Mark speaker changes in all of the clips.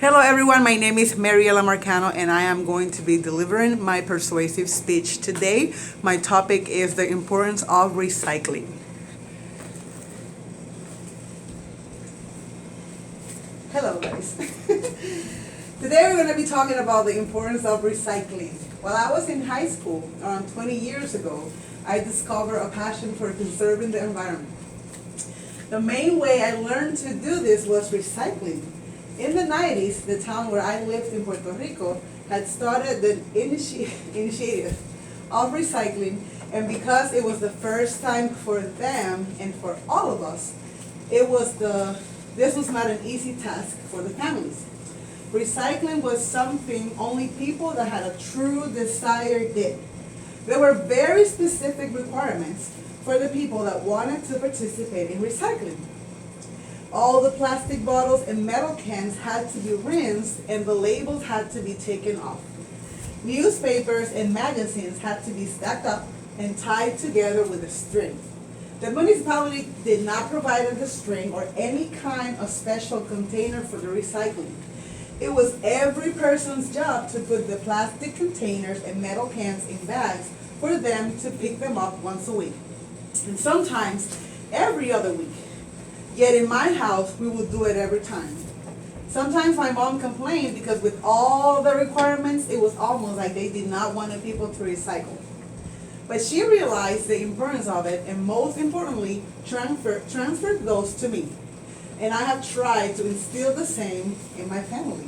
Speaker 1: Hello everyone, my name is Mariela Marcano and I am going to be delivering my persuasive speech today. My topic is the importance of recycling. Hello guys. Today we're going to be talking about the importance of recycling. While I was in high school, around 20 years ago, I discovered a passion for conserving the environment. The main way I learned to do this was recycling. In the 90s, the town where I lived in Puerto Rico had started the initiative of recycling, and because it was the first time for them and for all of us, this was not an easy task for the families. Recycling was something only people that had a true desire did. There were very specific requirements for the people that wanted to participate in recycling. All the plastic bottles and metal cans had to be rinsed and the labels had to be taken off. Newspapers and magazines had to be stacked up and tied together with a string. The municipality did not provide the string or any kind of special container for the recycling. It was every person's job to put the plastic containers and metal cans in bags for them to pick them up once a week, and sometimes every other week. Yet in my house, we would do it every time. Sometimes my mom complained because with all the requirements, it was almost like they did not want the people to recycle. But she realized the importance of it and most importantly, transferred those to me. And I have tried to instill the same in my family.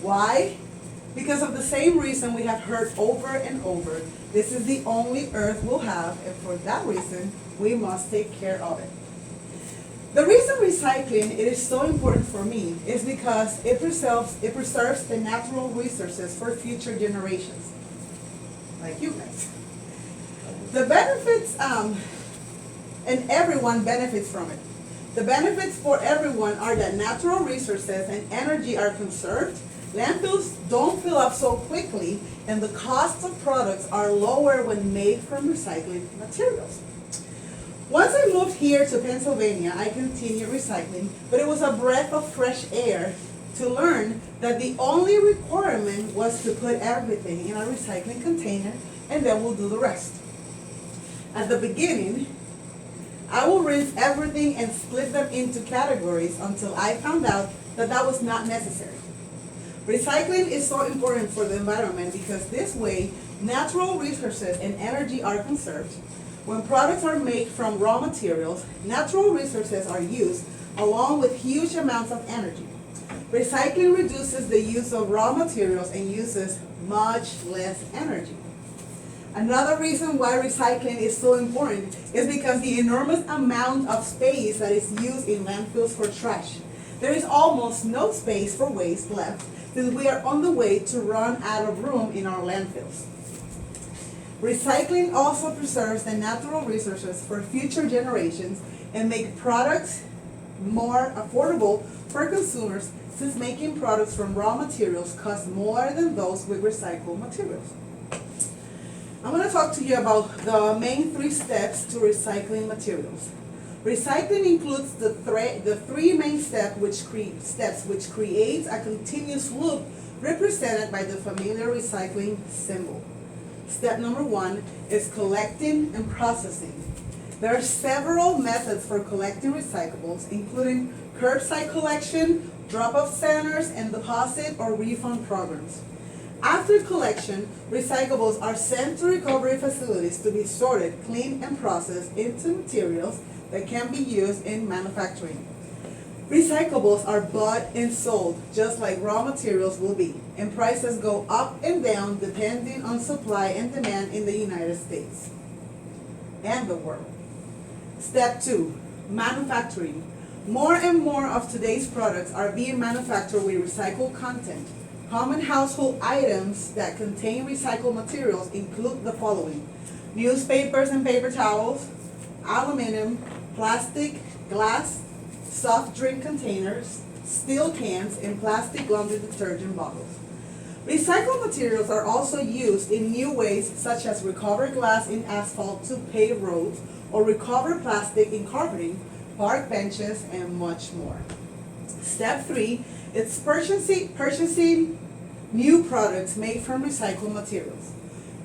Speaker 1: Why? Because of the same reason we have heard over and over, this is the only earth we'll have, and for that reason, we must take care of it. The reason recycling it is so important for me is because it preserves the natural resources for future generations, like you guys. The benefits, and everyone benefits from it. The benefits for everyone are that natural resources and energy are conserved, landfills don't fill up so quickly, and the costs of products are lower when made from recycled materials. Once I moved here to Pennsylvania, I continued recycling, but it was a breath of fresh air to learn that the only requirement was to put everything in a recycling container and then we'll do the rest. At the beginning, I will rinse everything and split them into categories until I found out that that was not necessary. Recycling is so important for the environment because this way, natural resources and energy are conserved. When products are made from raw materials, natural resources are used along with huge amounts of energy. Recycling reduces the use of raw materials and uses much less energy. Another reason why recycling is so important is because the enormous amount of space that is used in landfills for trash. There is almost no space for waste left since we are on the way to run out of room in our landfills. Recycling also preserves the natural resources for future generations and make products more affordable for consumers since making products from raw materials costs more than those with recycled materials. I'm going to talk to you about the main 3 steps to recycling materials. Recycling includes the 3 main steps which creates a continuous loop represented by the familiar recycling symbol. Step number 1 is collecting and processing. There are several methods for collecting recyclables, including curbside collection, drop-off centers, and deposit or refund programs. After collection, recyclables are sent to recovery facilities to be sorted, cleaned, and processed into materials that can be used in manufacturing. Recyclables are bought and sold just like raw materials will be, and prices go up and down depending on supply and demand in the United States and the world. Step 2, manufacturing. More and more of today's products are being manufactured with recycled content. Common household items that contain recycled materials include the following: newspapers and paper towels, aluminum, plastic, glass, soft drink containers, steel cans, and plastic laundry detergent bottles. Recycled materials are also used in new ways such as recovered glass in asphalt to pave roads or recovered plastic in carpeting, park benches, and much more. Step 3 It's purchasing new products made from recycled materials.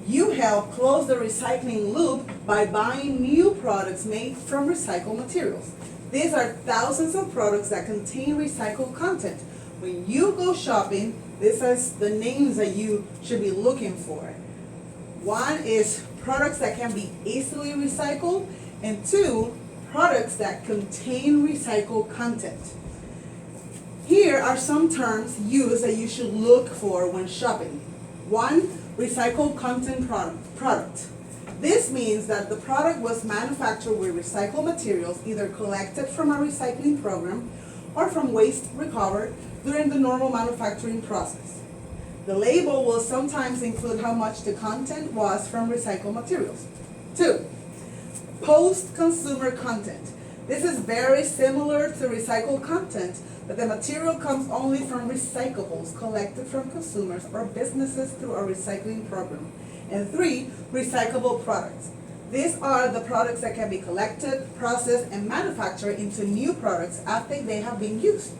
Speaker 1: You help close the recycling loop by buying new products made from recycled materials. These are thousands of products that contain recycled content. When you go shopping, these are the names that you should be looking for. One is products that can be easily recycled, and two, products that contain recycled content. Here are some terms used that you should look for when shopping. One, recycled content product. This means that the product was manufactured with recycled materials, either collected from a recycling program or from waste recovered during the normal manufacturing process. The label will sometimes include how much the content was from recycled materials. Two, post-consumer content. This is very similar to recycled content, but the material comes only from recyclables collected from consumers or businesses through a recycling program. And three, recyclable products. These are the products that can be collected, processed, and manufactured into new products after they have been used.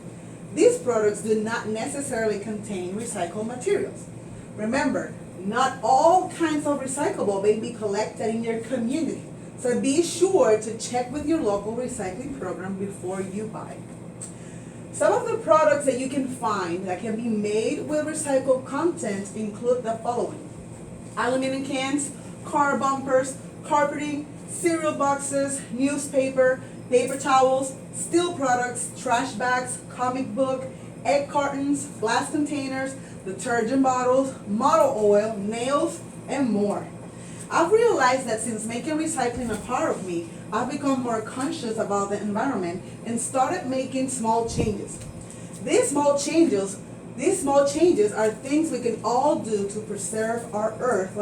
Speaker 1: These products do not necessarily contain recycled materials. Remember, not all kinds of recyclable may be collected in your community, so be sure to check with your local recycling program before you buy. Some of the products that you can find that can be made with recycled content include the following: aluminum cans, car bumpers, carpeting, cereal boxes, newspaper, paper towels, steel products, trash bags, comic book, egg cartons, glass containers, detergent bottles, motor oil, nails, and more. I've realized that since making recycling a part of me, I've become more conscious about the environment and started making small changes. These small changes are things we can all do to preserve our earth,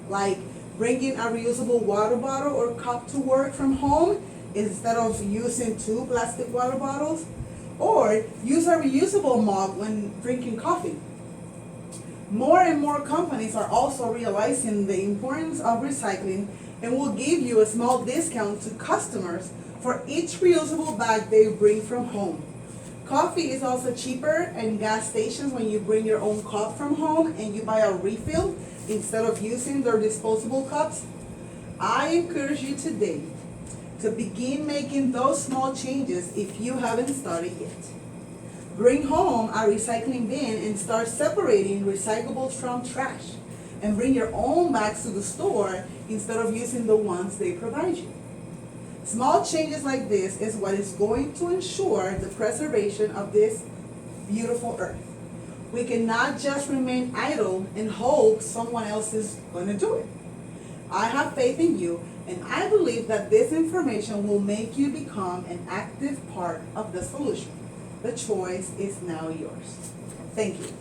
Speaker 1: like bringing a reusable water bottle or cup to work from home instead of using 2 plastic water bottles, or use a reusable mug when drinking coffee. More and more companies are also realizing the importance of recycling and will give you a small discount to customers for each reusable bag they bring from home. Coffee is also cheaper in gas stations when you bring your own cup from home and you buy a refill instead of using their disposable cups. I encourage you today to begin making those small changes if you haven't started yet. Bring home a recycling bin and start separating recyclables from trash. And bring your own bags to the store instead of using the ones they provide you. Small changes like this is what is going to ensure the preservation of this beautiful earth. We cannot just remain idle and hope someone else is going to do it. I have faith in you, and I believe that this information will make you become an active part of the solution. The choice is now yours. Thank you.